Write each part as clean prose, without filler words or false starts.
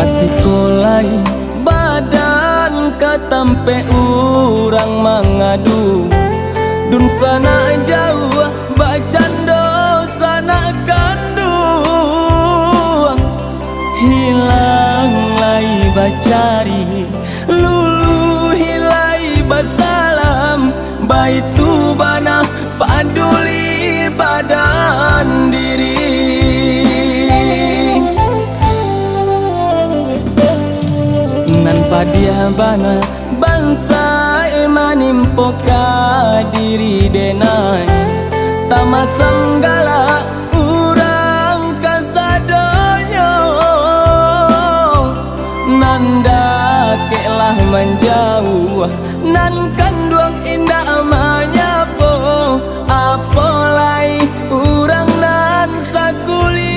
hati kolai badan katampe urang mangadu dun sana jauh bacando sana kandu hilang lai bacari lulu hilai basalam baitu bana paduli badan diri nan padia bana bangsa emanimpoka diri denai tamasanggala urang kasadonyo nanda kelah menjauh nan kanduang indah manyapo apolai urang nan sakuliling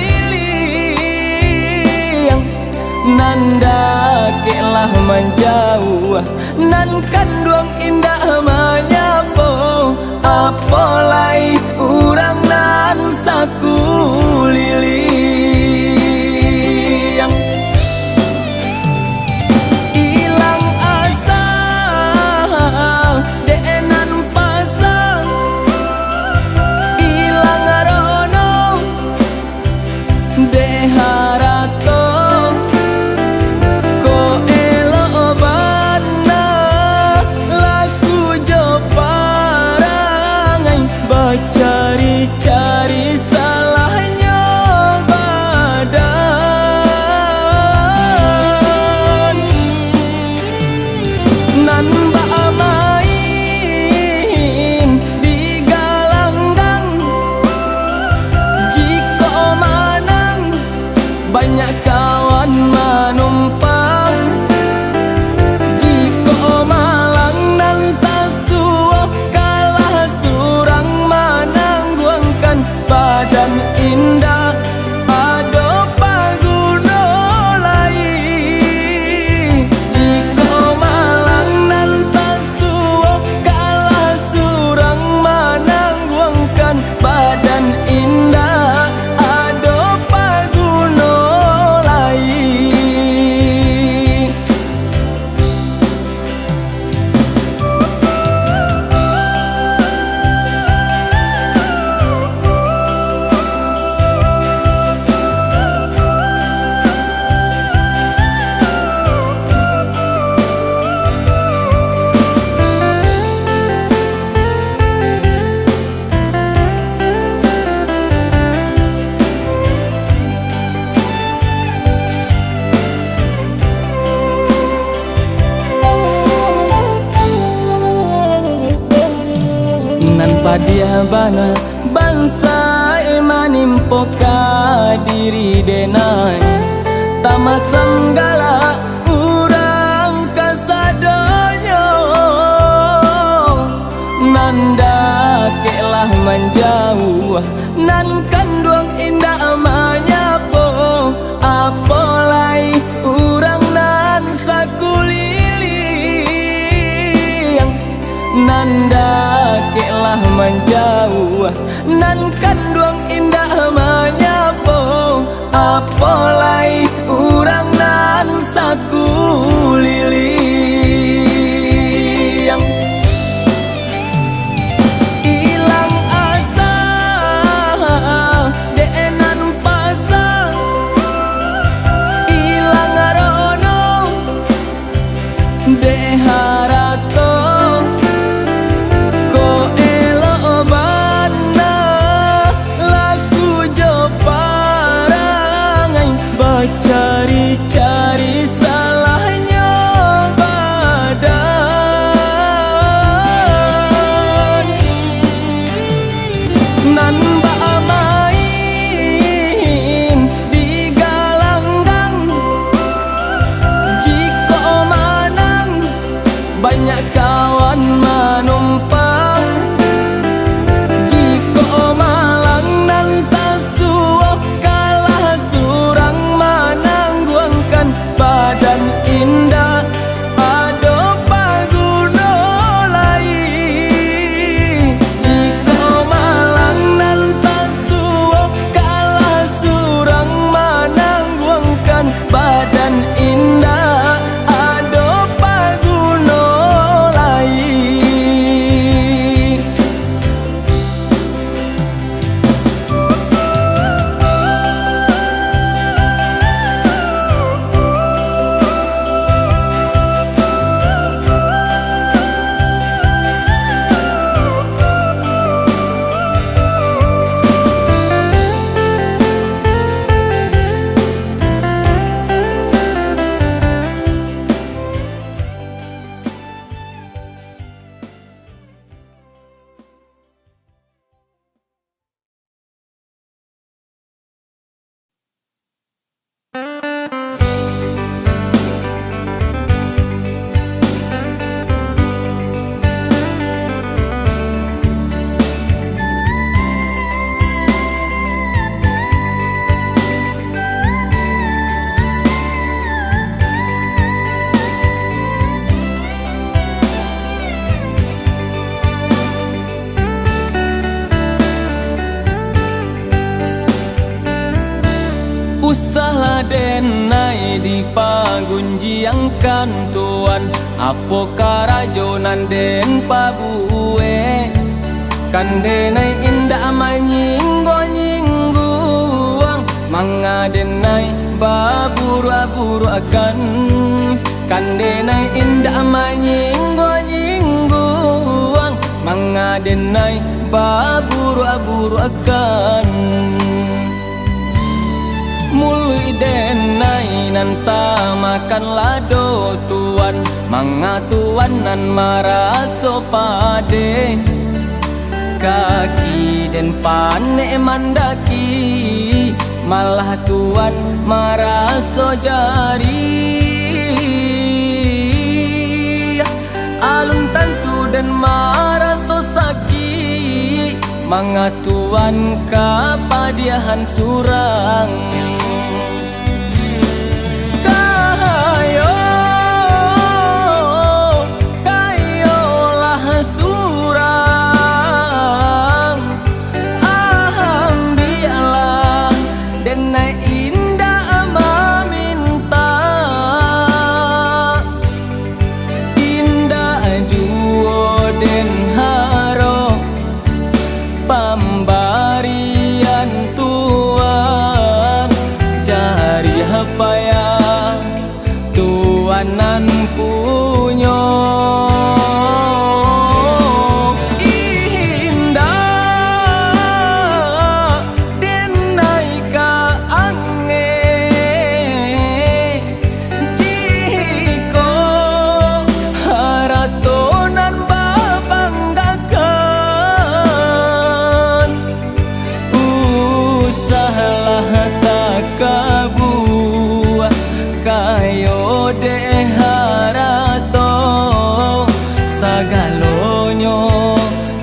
nanda kelah menjauh nan kanduang indah manyapo apolai urang nan sakuliling ilang asa deenan pasang ilang arono deharato cari-cari salahnya badan nan main di galanggang jika manang banyak kawan menumpang jika malang nan tasuap kalah surang badan indah ado paguno lai jika malang nan tasuo kalah surang manangguangkan badan indah ado paguno lai nan padia bana bangsa emanimpoka diri denai tamasanggala urang kasadonyo nanda kelah menjauh nan kanduang indah manyapo apolai urang nan sakuliling nanda kelah menjauh nan kanduang indah manyapo apolai urang nan sakuliling ilang asa deenan pasang ilang arono deharato ko elo bana denai di pagunjiangkan tuan apo karajonan den pabue kan denai indah menyinggo-nyingguang manga denai baburu-aburu akan kan denai indah menyinggo-nyingguang manga denai baburu-aburu akan mului denai nanta makan lado tuan manga tuan nan maraso pade kaki den pane mandaki malah tuan maraso jari alun tantu dan maraso saki manga tuan kapadiahan surang pembarian tuan jari hapaya tuanan punyo indah denai ka ange jiko haratonan kayo de harato sagalonyo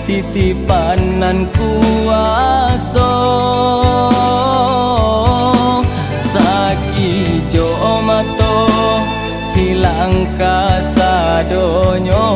titipanan kuaso sakijo mato hilang kasadonyo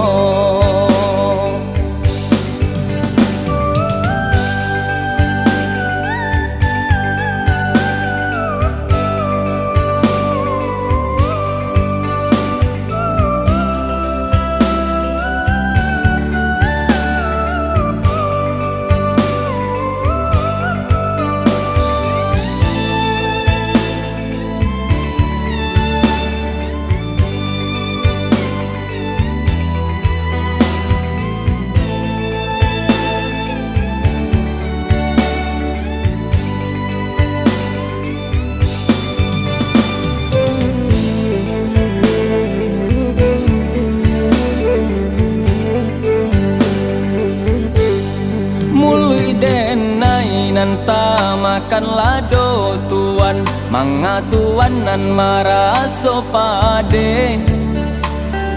denai nanta makan lado tuan manga tuan nan maraso pade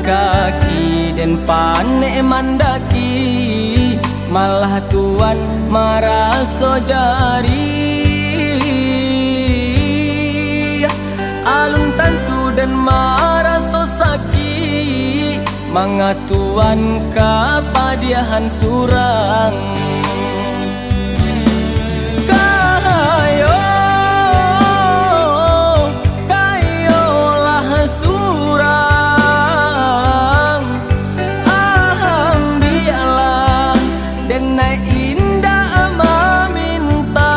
kaki den pane mandaki malah tuan maraso jari alun tantu dan maraso saki manga tuan kapadiahan surang denai indah meminta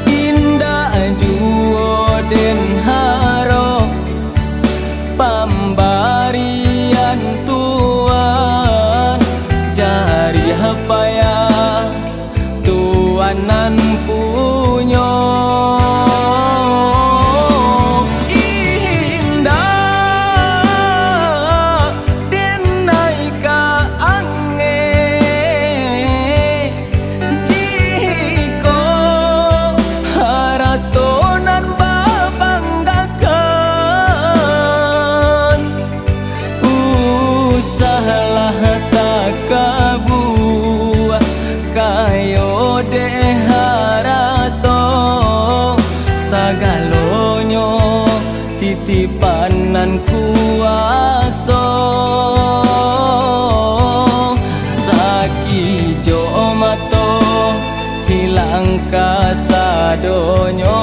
indah juo den haro pembarian tuan jari hapaya tuanan punyo kayo de harato sagalonyo titipanan kuaso sakijo mato hilang kasar sadonyo.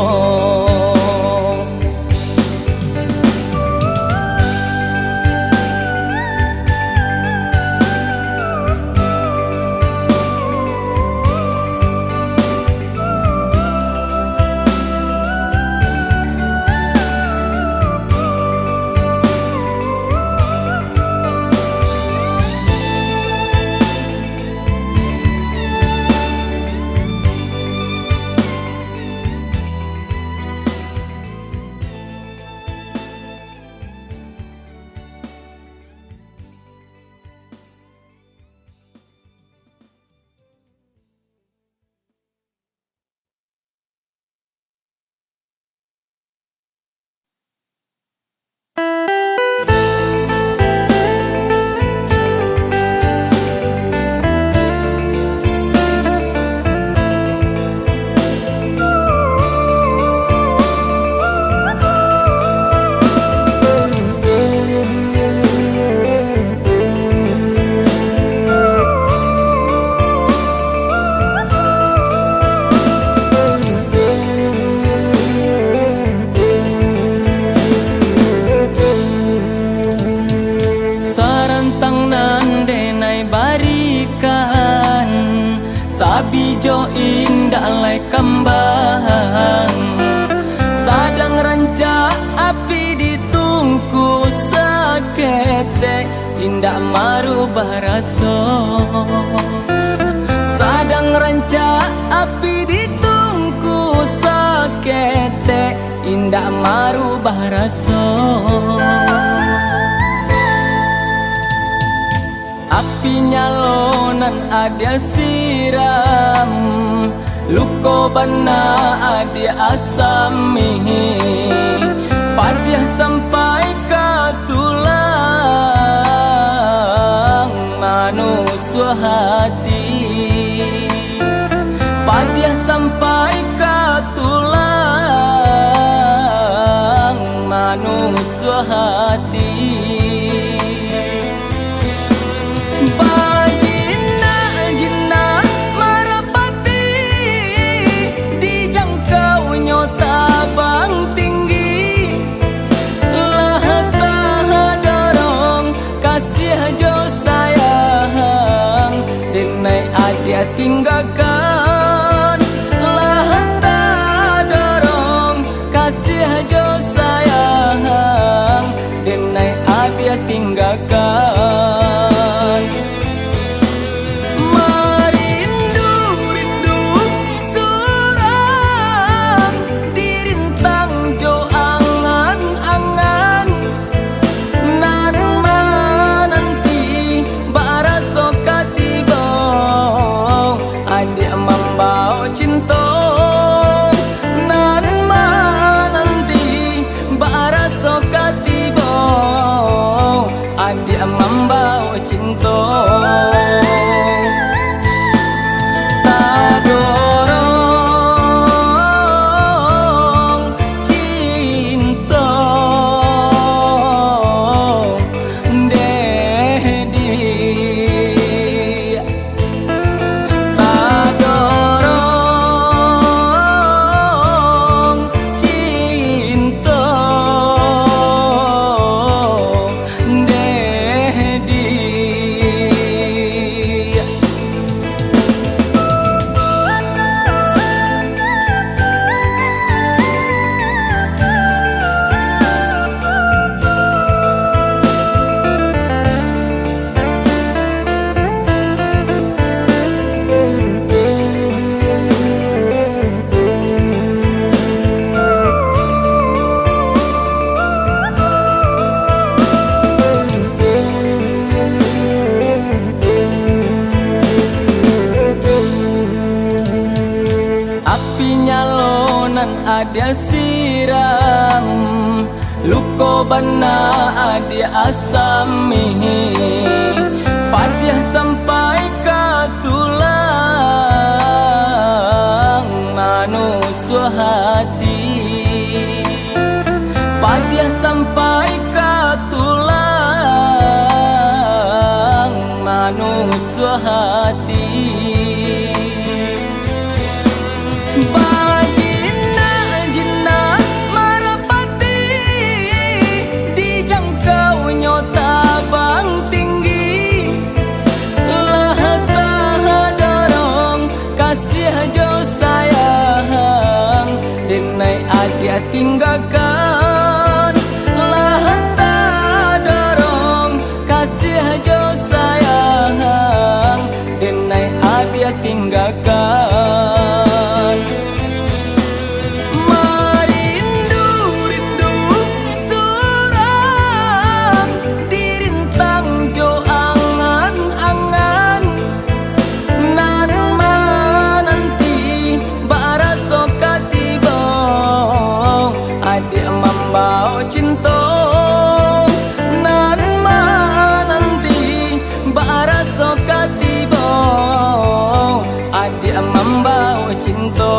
Sabijo indah lai kembang, sadang ranca api ditungku sakete indah maru baraso. Sadang ranca api ditungku sakete indah maru baraso. Api nyalonan ada siram, luko bana ada asami, padiah sampai ke tulang manusia hati, padiah sampai ke tulang manusia hati. Tinggalkan lah tak dorong kasih jo sayang denai adia tinggalkan. Merindu rindu suram dirintang jo angan-angan nan nanti baraso katiba adik membau cinta nan nanti baraso katiba adik membau cinta. Ada siram, luko bana ada asami, padiah sampai ke tulang manusia hati, padiah sampai ke tulang manusia hati. Bajin banggakan. Marindu rindu surang dirintang jo angan-angan nan mananti baraso katibo adik mambau cinta nan mananti baraso katibo adik mambau cinta.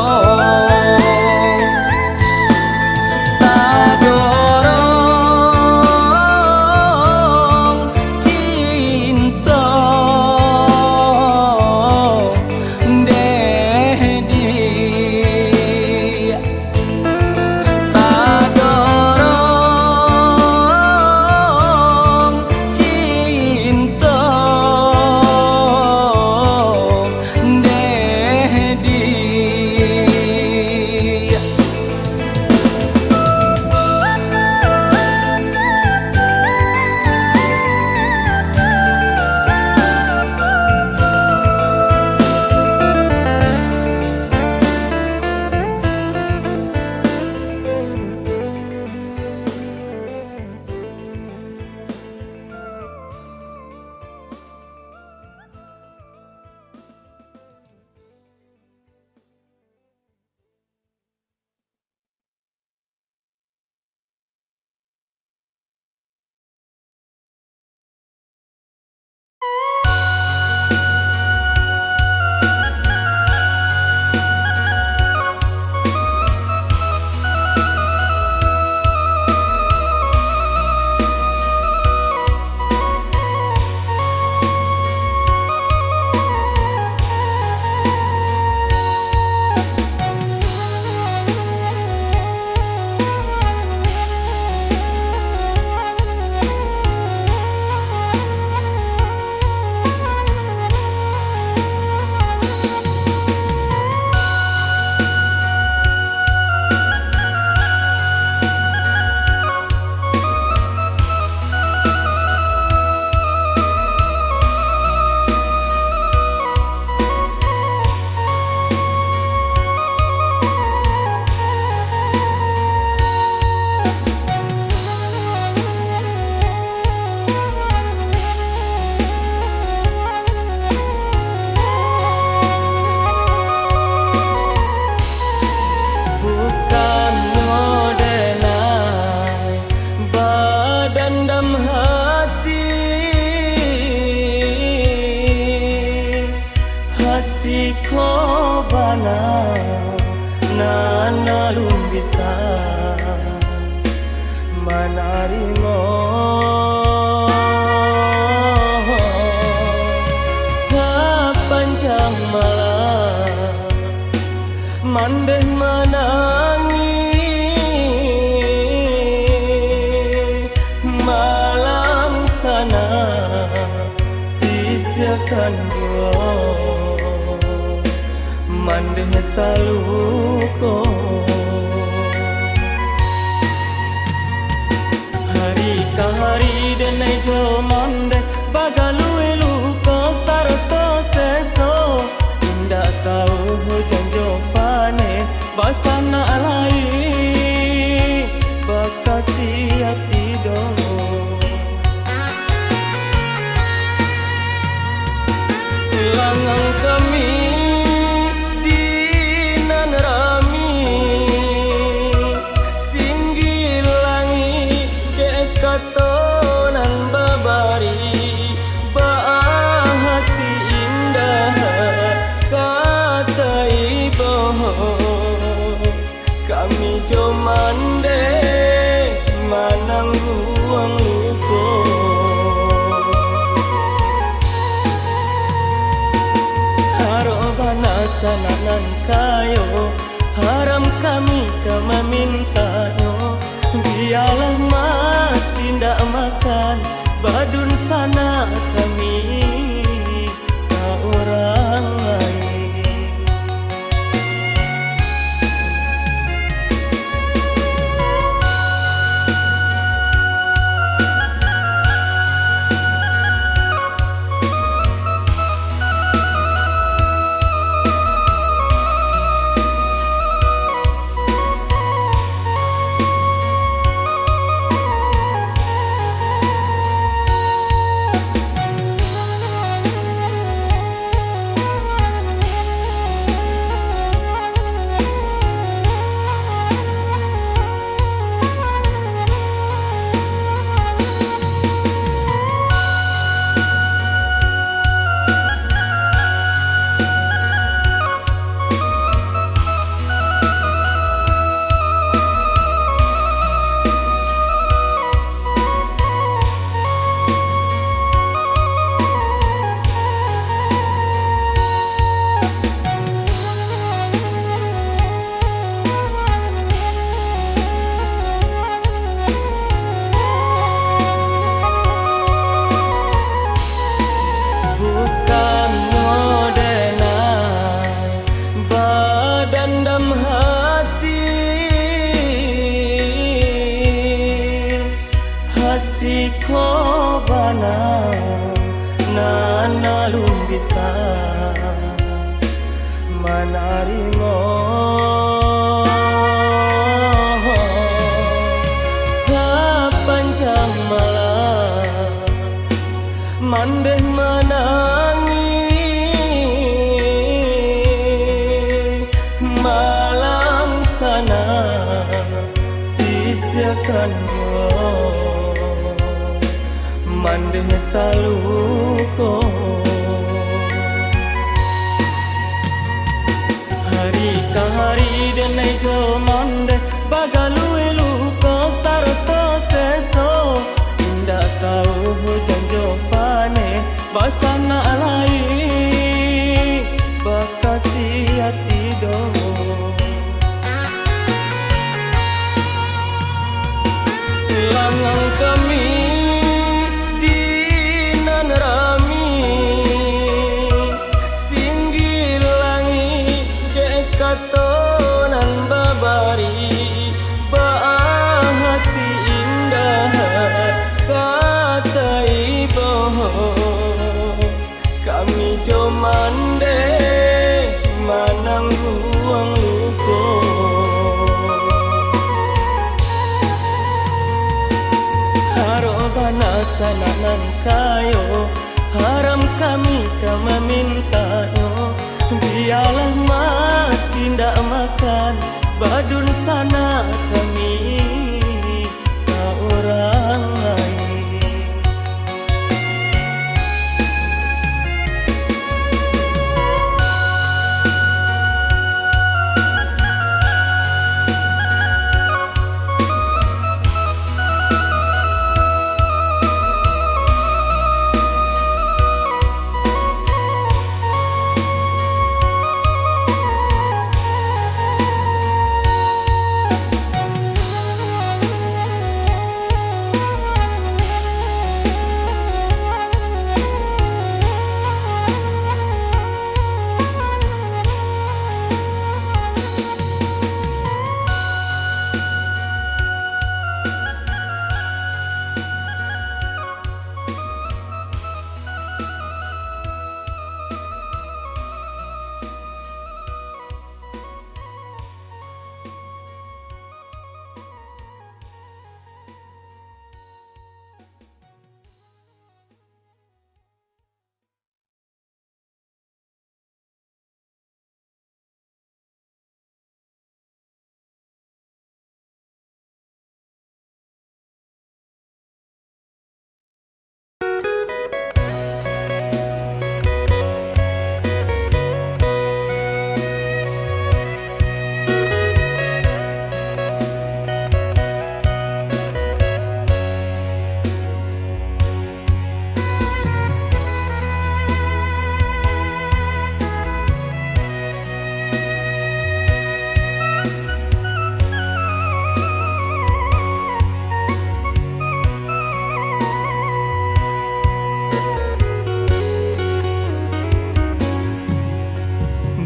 Manarimo sepanjang malam mandeh menangi malam sana sisiakan dua mandeh taluko. Hari denai jo monde bagalue luko sarto seso indah tahu hujan jo pane basana alai bakasi hati do langang kami di nan rami tinggi langit katonan babari bahati indah kata ibu kami jomande manang ruang luko harobana sananan kayo haram kami kama minta no biarlah mas tindak makan badun sana kami tak orang lain. manarimo sepanjang malam mandeh menangi malam sana sisiakan mandeh taluko hari ka hari denai jo mandeh bagalui luko sarto seso indah kau hujan jo pane basana alai bakasi hati do langang kami katonan babari bahati indah kata ibu kami jomande manang ruang luko harobana sananan kayo haram kami memintayo biarlah tindak makan badun sana kami ke orang lain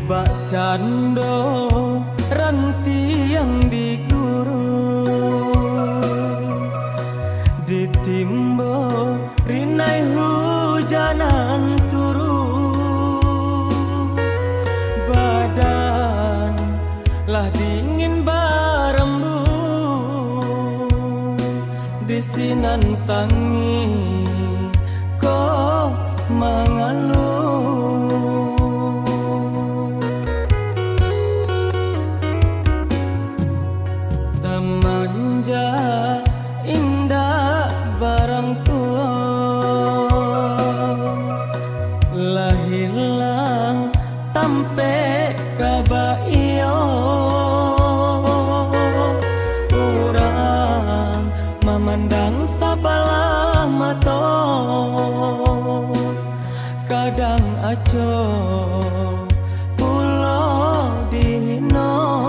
Bak cando ranti yang diguru ditimbo rinai hujanan turu badan lah dingin barembu disinan tangi ko mangalu manja indah barang tua lah hilang tampe kabaiyo orang memandang sabalah mato kadang aco pulau dihino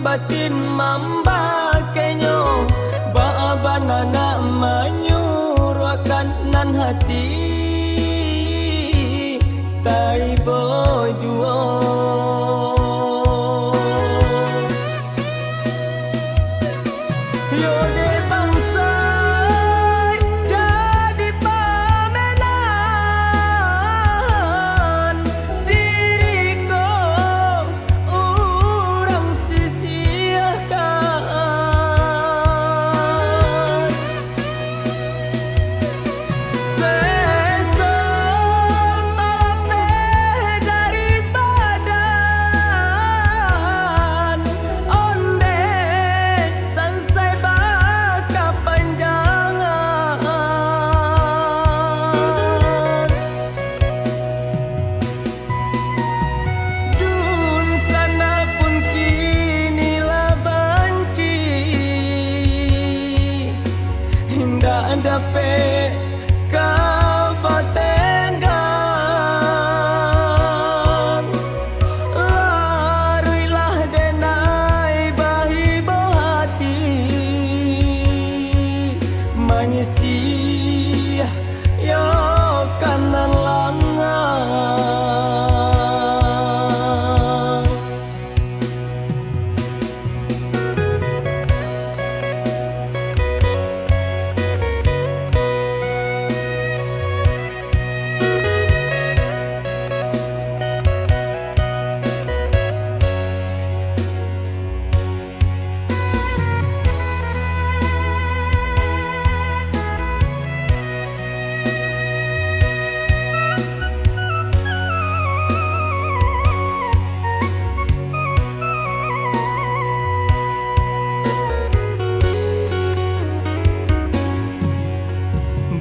batin mamba kenyo baabanana menyuruhkan nan hati tai bojuo Yo de bangsa jadi pamenan diriku urang sia-siakan seson talape dari badan onde selesai baka panjangan dun sana pun kini lah banci hinda dape kapatengan laruilah denai bahi bohati manyesi yo kanan langang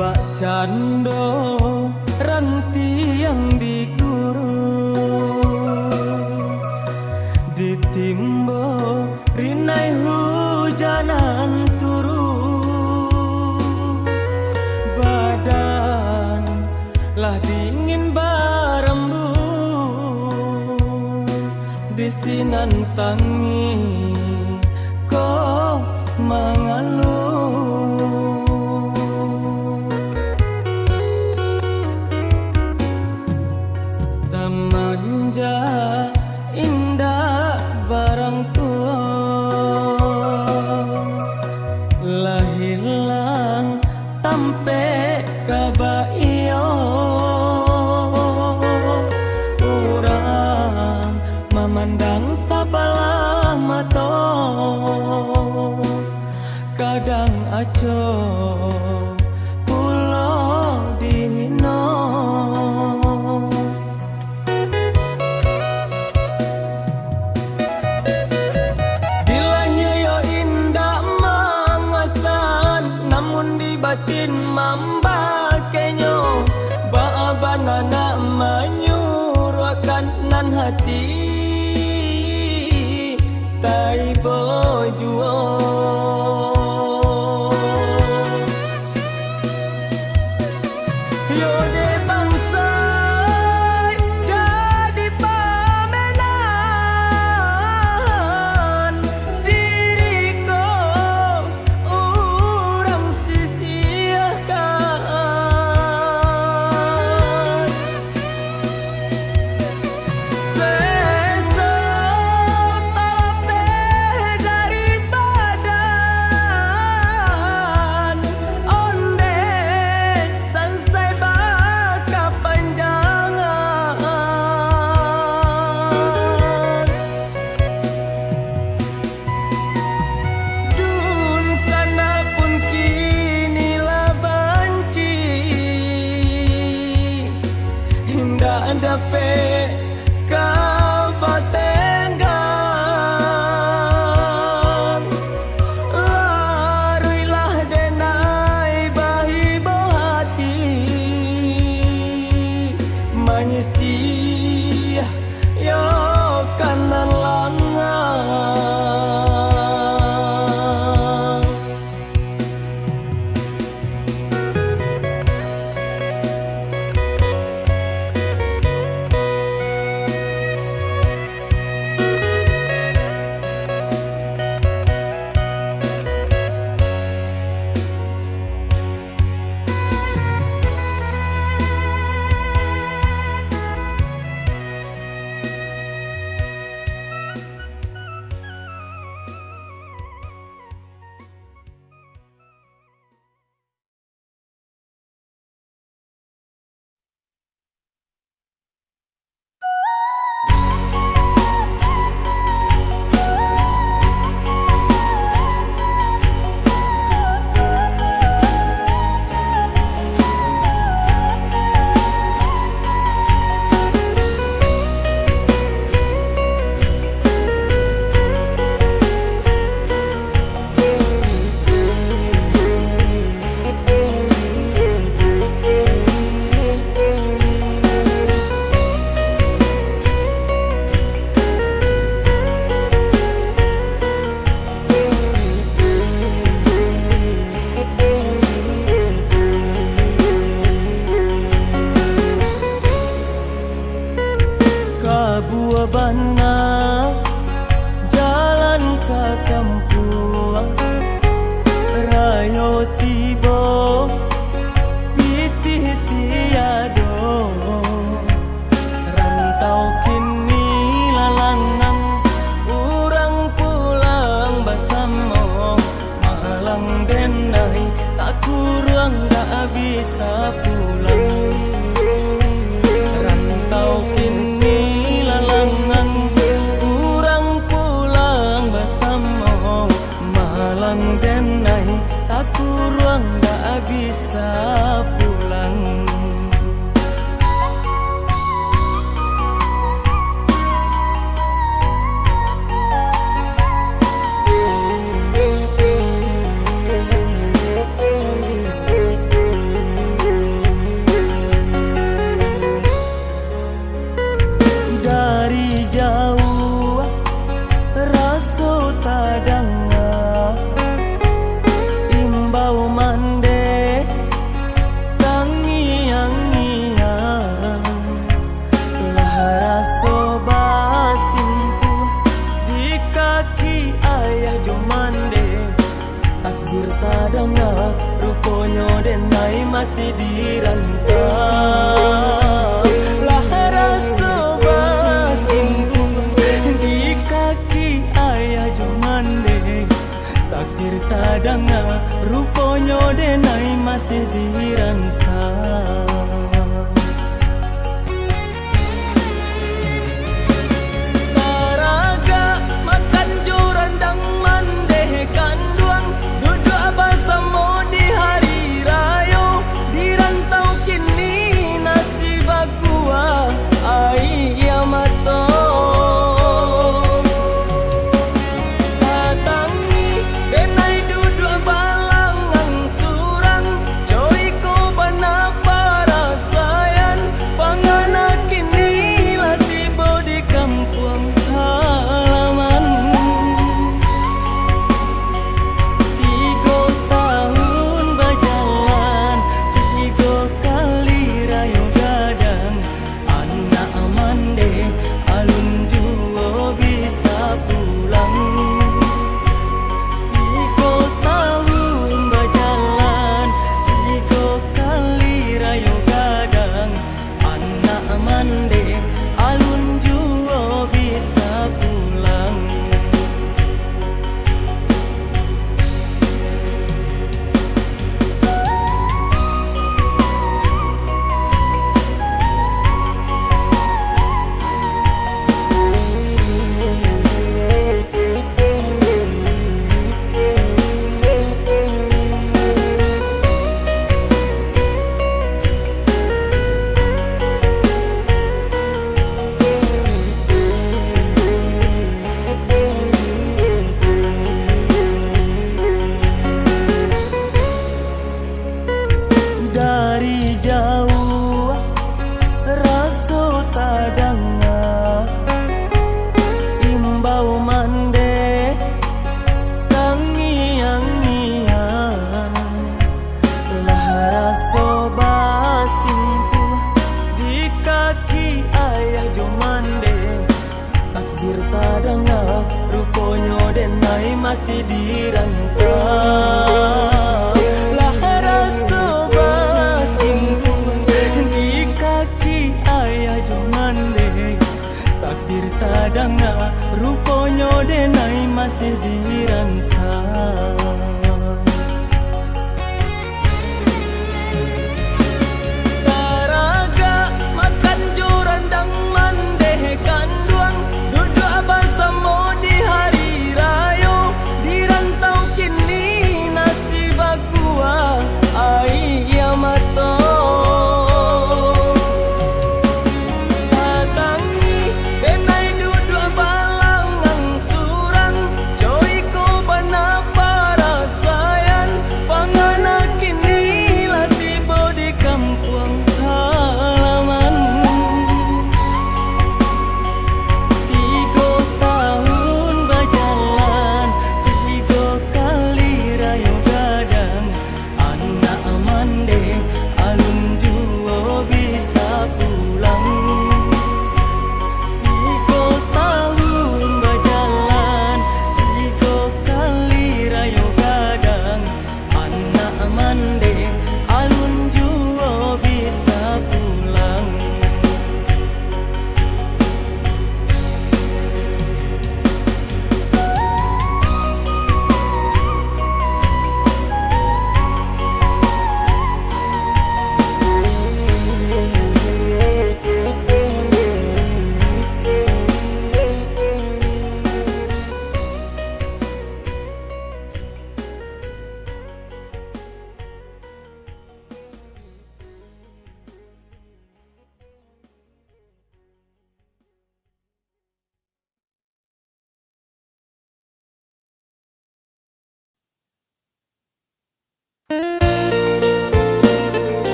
bak cando ranti yang diguru ditimbo rinai hujanan turu badan lah dingin barembun disinan tangi kok mangalu manja indah barang tua lah hilang tampe kabaiyo urang memandang sabalah mato kadang aco pulau dihino batin mambakenyo baabanana manyurwakan nan hati tai bojuo yo de bangsa jadi pamenan diriku urang sia-siakan seson talape dari badan onde selesai baka panjangan dun sana pun kini lah banci hinda dape kapatengan laruilah denai bahi bohati manyesi yo kanan langang denai taku ruang tak bisa pulang. Dari jauh rasa tadanga imbau mande tangiang-ngiang lah rasa basimpu di kaki ayah jomande takdir tadanga rupanya denai masih dirantau. Takdir tadanga rupanya denai masih dirantau. Taraga makan jurandang mandeh kanduang duduk abah samo di hari raya dirantau kini nasib gua ai amato. Denai duduk balangang surang, coy ko bana para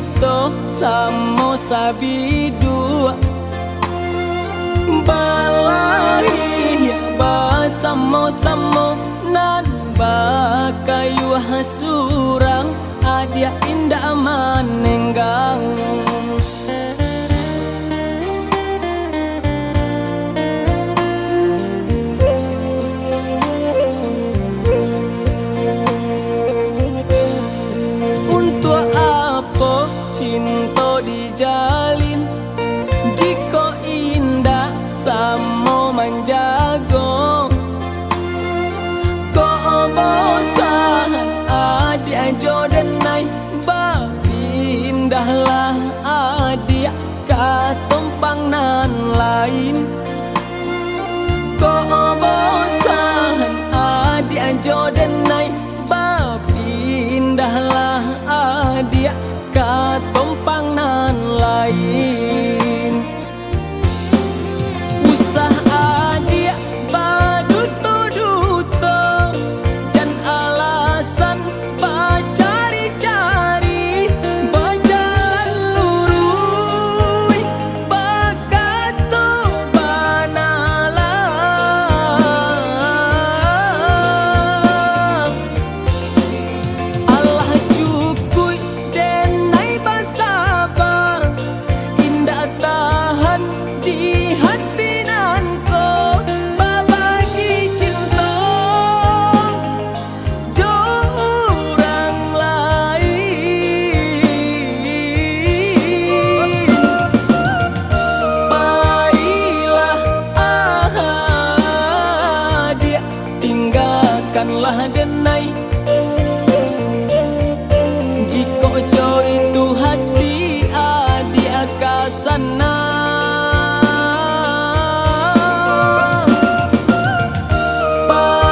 ito samo sabidu balahi ba samo-samo nan ba kayu hasurang adia indah manenggang untuk apa cinta dijalin jika indah samo menjago kau bosan adik jodenai babi indahlah adik katumpang nan lain kau bosan adik jodenai babi indahlah adik katumpang nan lain usah adik baduto-duto jan alasan bacari-cari berjalan lurui bakato banalang Allah cukui denai basaba indah tahan di hati nanko babagi cinta jorang lain baiklah dia tinggalkanlah denai jika jauh itu hati adik akasana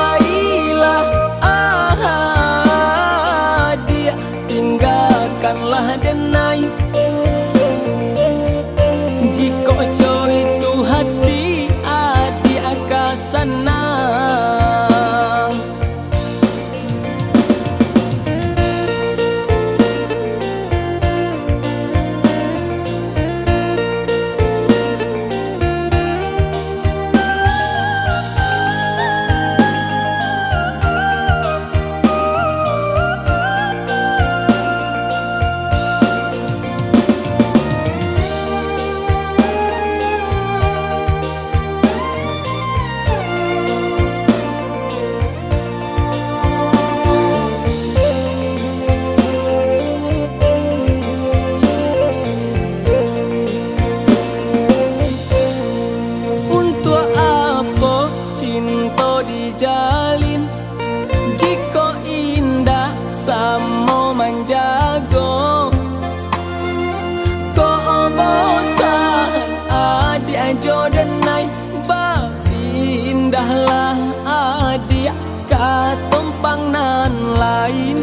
baiklah dia tinggalkanlah denai jika jauh itu hati adik akasana untuk apa cinta dijalin jika indah samo menjago kau bosan adik jodenai babi indahlah adik katumpang nan lain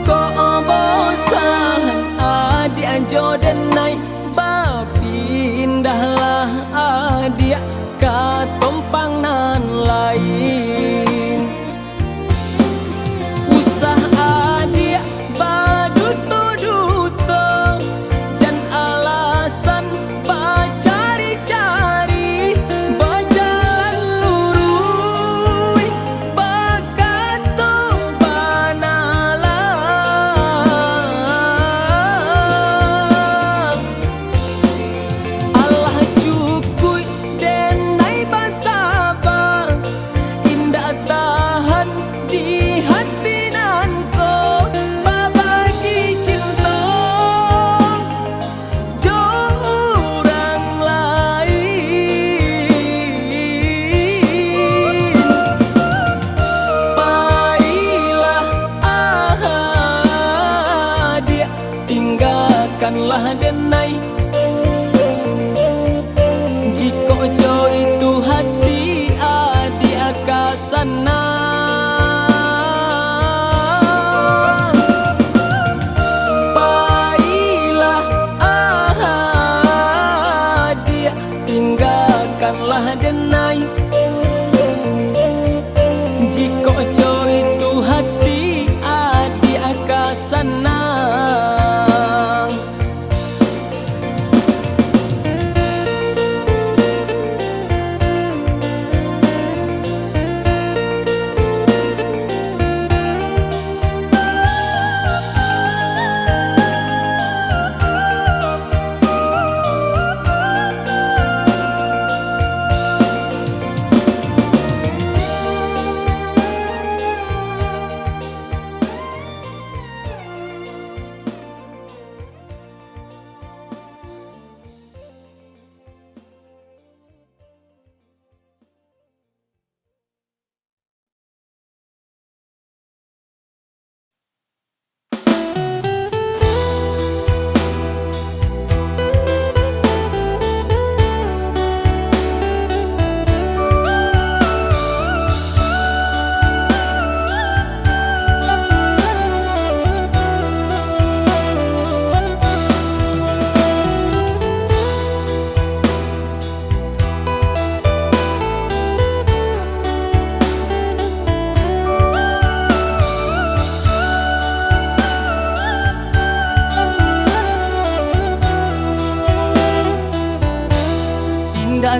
kau bosan adik jodenai babi indahlah adik katumpang nan lain usah adik baduto-duto jan alasan bacari-cari berjalan lurui bakato banalang Allah cukui denai basaba indah tahan di hati nanko babagi cinta jorang lain baiklah dia tinggalkanlah denai jika jauh itu hati adik akasana baiklah dia tinggalkanlah denai jika jauh itu hati adik akasana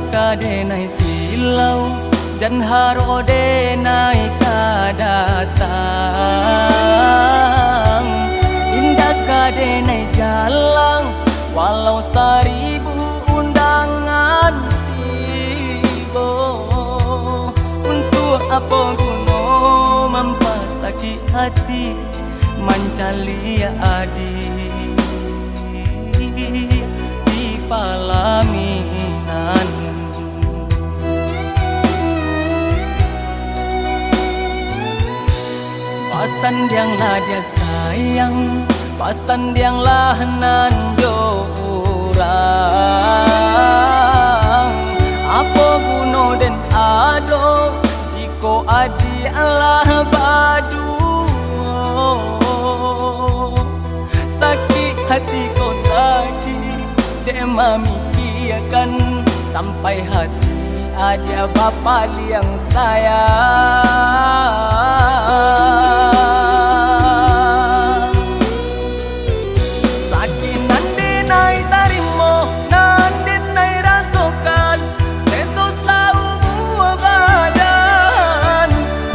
kadenai silau jan haro denai kadatang. Indah kadenai jalang walau seribu undangan tibo. Untuk apa guna mempasaki hati mencali adi di palaminan. Pasan yang lah dia sayang, pasan yang lah nan orang. Apa guna dan ado jika adi Allah badu. Sakit hati kau sakit, dek memikirkan sampai hati ada bapa yang sayang. Sakit nanti naik tarimo, nanti naik rasakan, sesusah umur badan.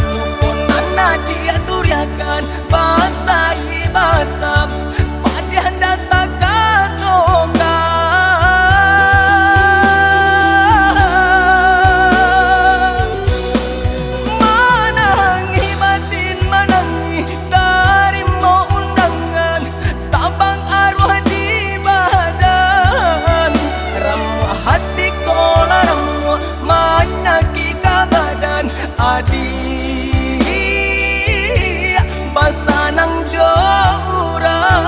Lukon nana dia turiakan, basahi basap, padihan datang katokan. Manangi batin manangi, tarimo undangan, tabang arwah di badan. Ramu hati kola ramu, manaki kabadan adi. Basanang jorang.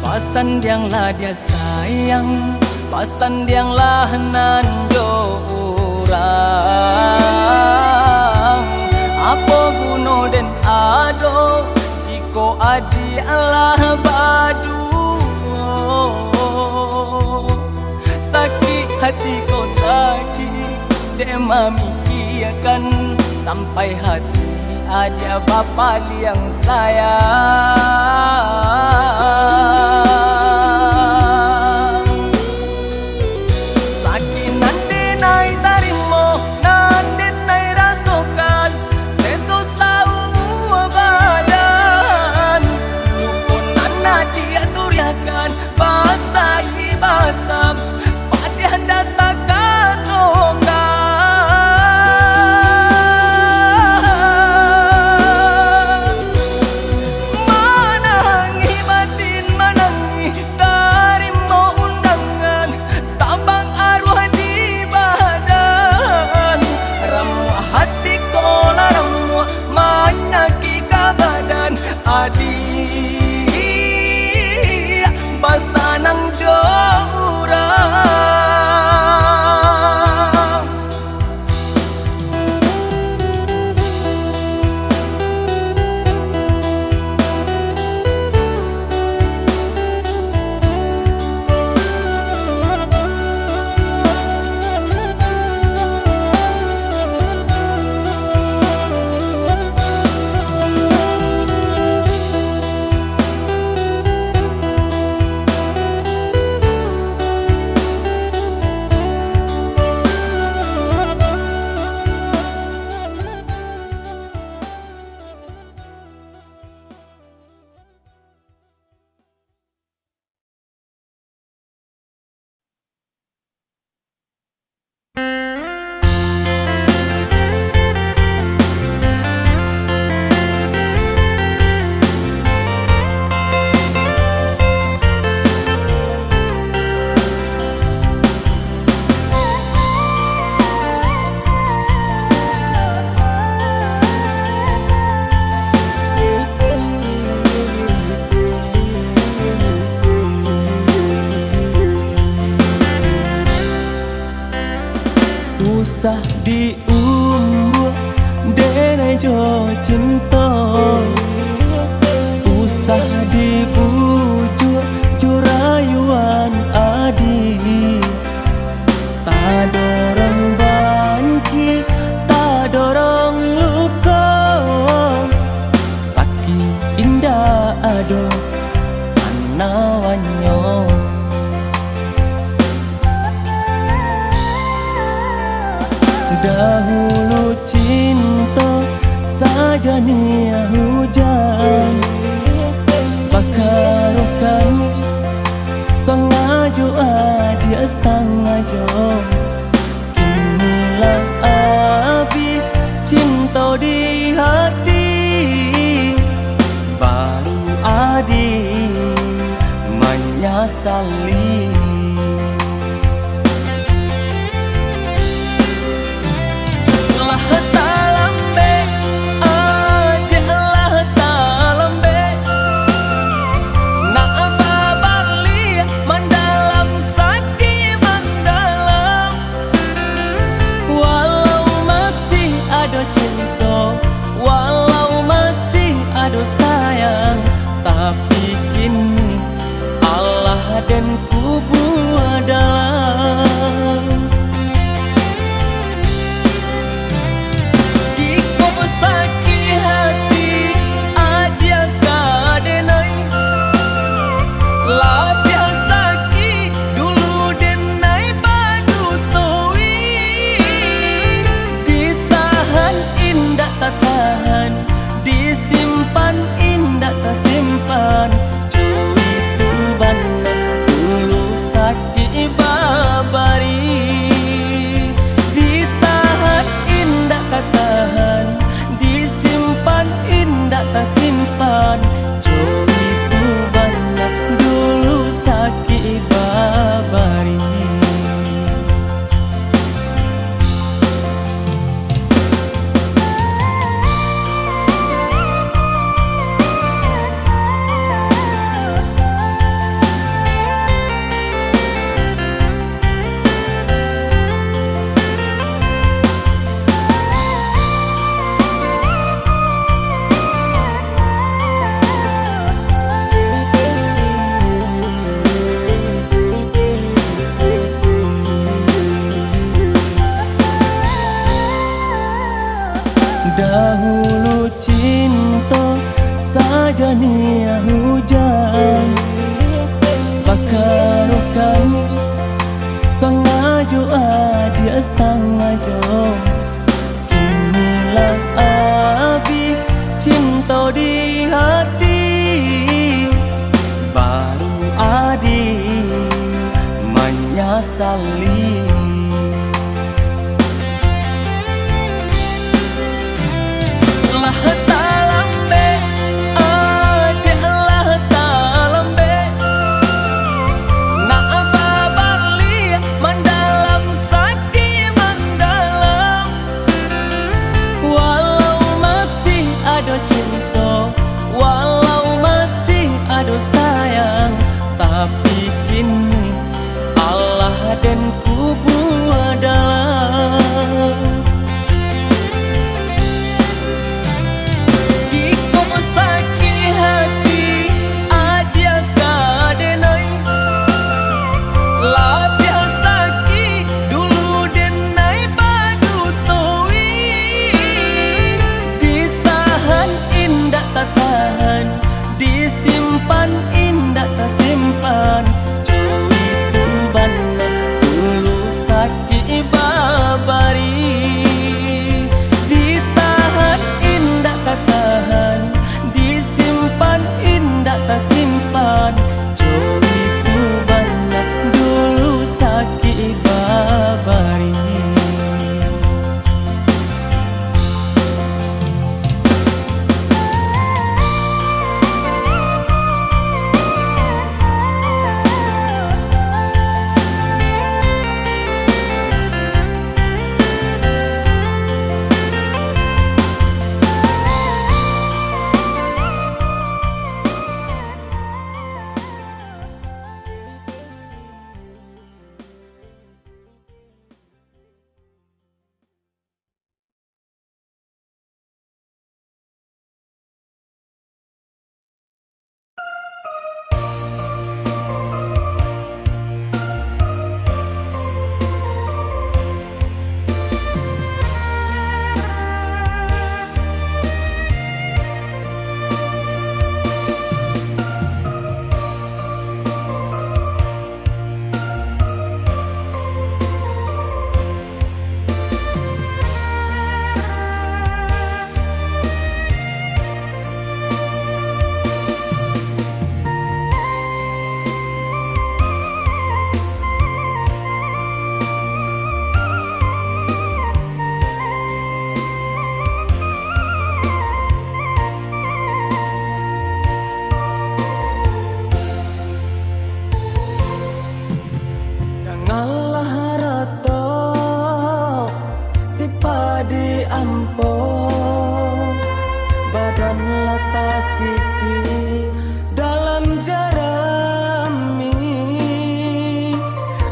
Pasan yang lah dia sayang, pasan yang lah nan orang. Apa guna dan ado jika adi Allah badu. Sakit hati kau sakit, dek memikirkan sampai hati ada bapa yang sayang. Sakit nanti naik tarimo, nanti naik rasakan, sesusah umur badan. Lukon nana dia turiakan, basahi basap, padihan datang katokan. Adi basanang jorang. Usah diumbuh denai jo cinta, usah dibujuk jurayuan adi. Tak dorong banci, tak dorong luka, sakit indah ado anawanyo. Dahulu cinta saja nia hujan, bakarukan sengaja dia sengaja. Kinilah abi cinta di hati, baru adi menyesali. Tapi kini Allah dan kubu dalam. Jika sakit hati adia kadenai, lah biasa ki dulu denai padu towi. Ditahan indah tak tahan, disimpan indah tak simpan. Cuy tu bana dulu sakit babari. Ditahan indah tak tahan, disimpan indah tak simpan. Cuy tu bana dulu sakit babari. Dahulu cinta saja nia hujan, bakarukan sengaja dia sengaja. Kinilah abi cinta di hati, baru adi menyesali. Tapi kini Allah dan kubu dalam. Jika sakit hati adia kadenai, lah biasa ki dulu denai padu towi. Ditahan indah tak tahan, disimpan indah tak simpan. Cuy tu bana dulu sakit babari. Ditahan indah tak tahan, disimpan indah tak simpan. Cuy tu bana dulu sakit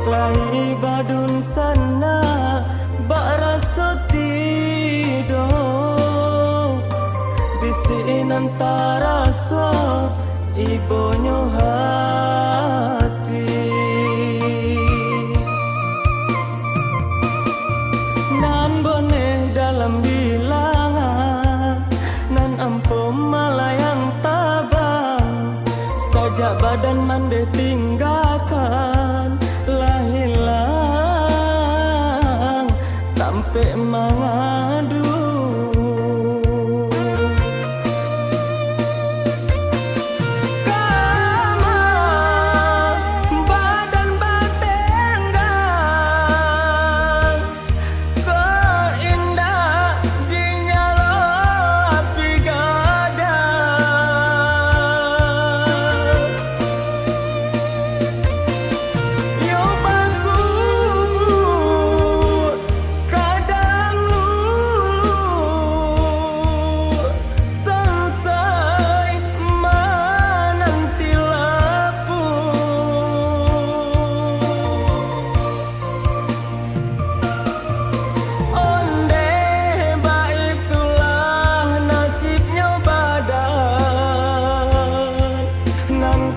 lahi badun sana bak rasa tidur bisiin antara suap ibonyo hati nan boneh dalam bilangan nan ampo malayang tabang sajak badan mande tinggalkan lah hilang tampe mangadu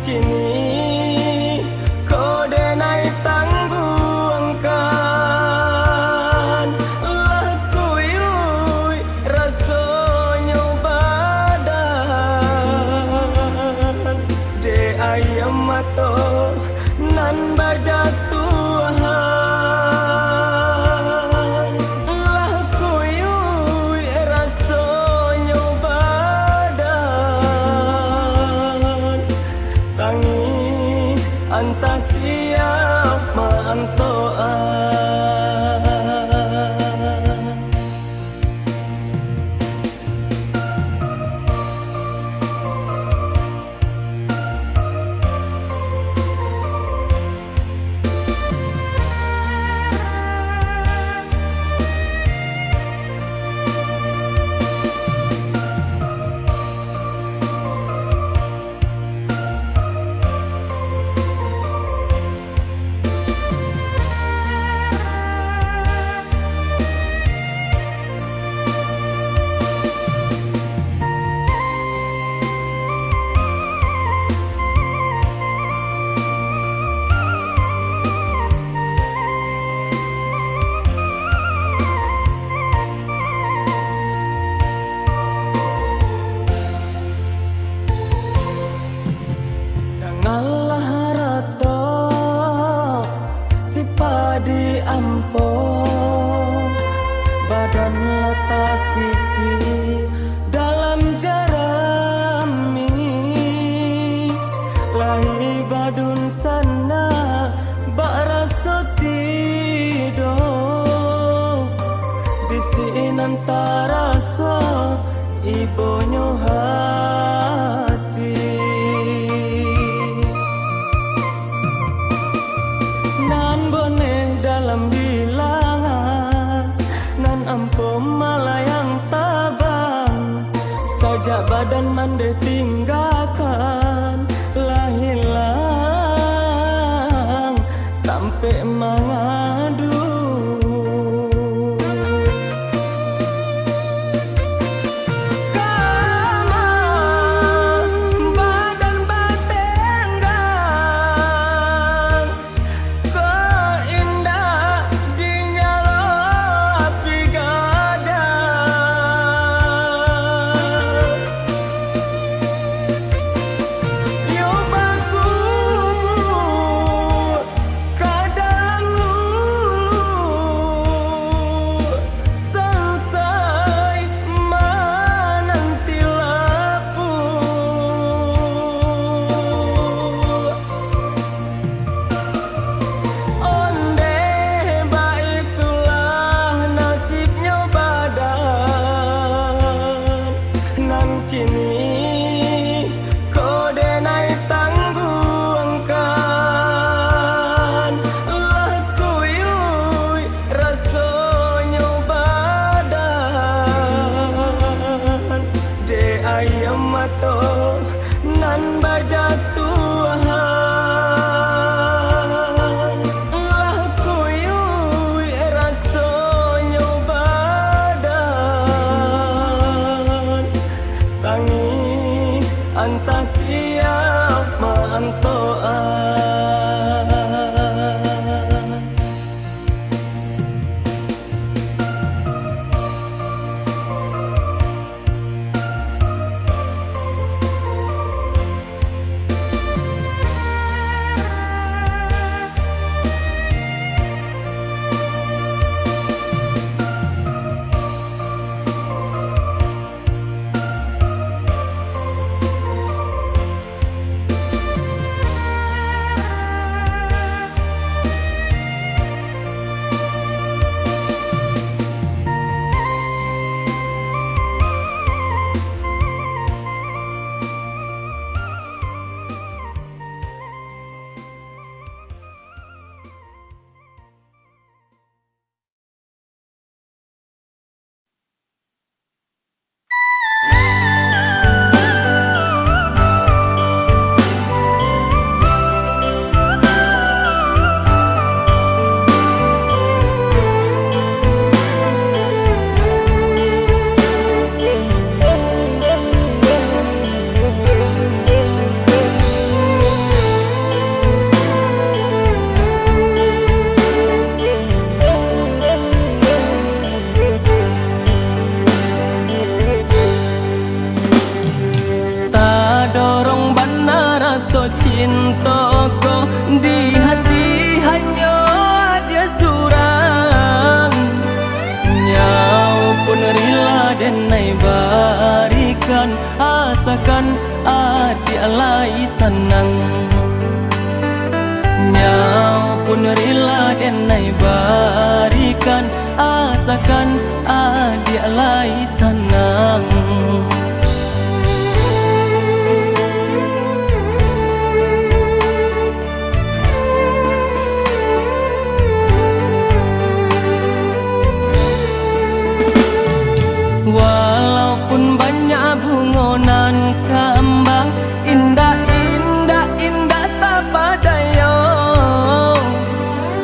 kini kode naik tangguangkan lakuyui rasanya badan de ayam mato nan bajatuhan lakuyui rasanya badan tangi antah siap mantoan Allah harato si padi ampo badan lata sisi dalam jarami lahi badun sana bak rasa tidur bisiin antara suap ibonyo hati nan boneh dalam bilangan nan ampo malayang tabang sajak badan mande tinggalkan lah hilang tampe mangadu denai barikan, asakan adik lai senang. Walaupun banyak bungonan kembang, indah indah indah tak padayo.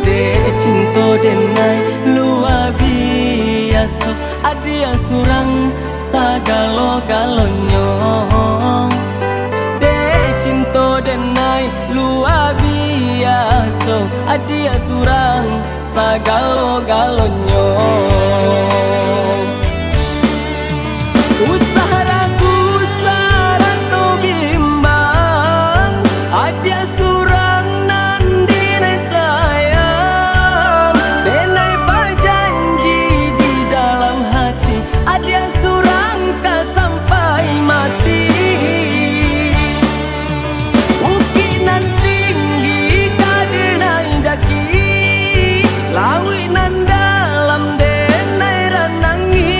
De cinta denai luar biasa, adia surang sagalo galonyo. De cinta denai luar biasa, adia surang sagalo galonyo. Usaha ragu sarato bimbang, adia surang nandinai sayang. Denai berjanji di dalam hati, adia surang ka sampai mati. Ukinan tinggi kadenai daki, lawinan dalam denai ranangi.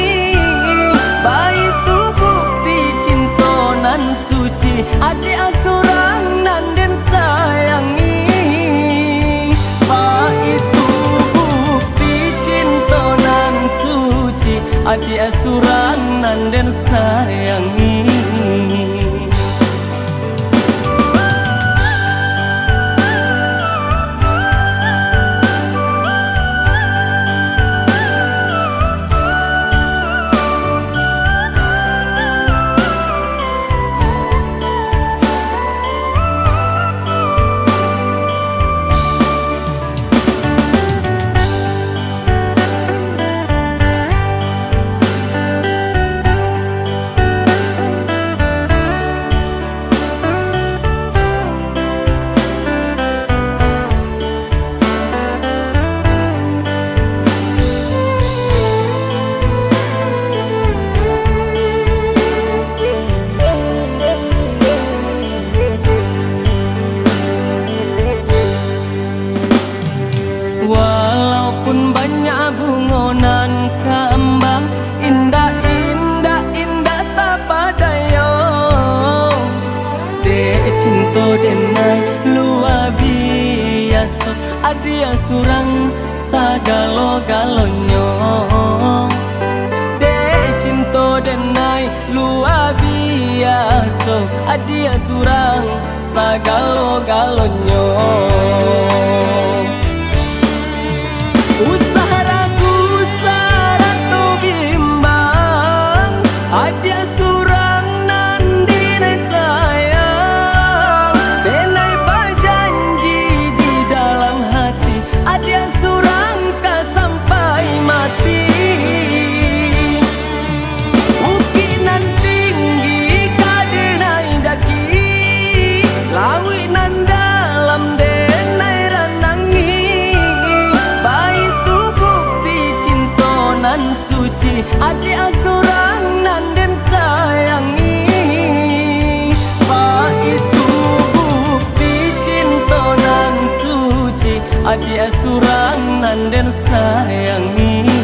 Adik asurang nan den sayangi, pa itu bukti cinta nan suci. Adik asurang nan den sayangi. Walaupun banyak bungonan kembang, indah indah indah tak padayo. De cinta denai luar biasa, adia surang sagalo galonyo. De cinta denai luar biasa, adia surang sagalo galonyo. Usaha ragu sarato bimbang, adia surang nandinai sayang. Denai berjanji di dalam hati, adia surang ka sampai mati. Ukinan tinggi kadenai daki, lawinan dalam denai ranangi. Suci, adik asurang nan den sayangi, pa itu bukti cinta nan suci. Adik asurang nan den sayangi.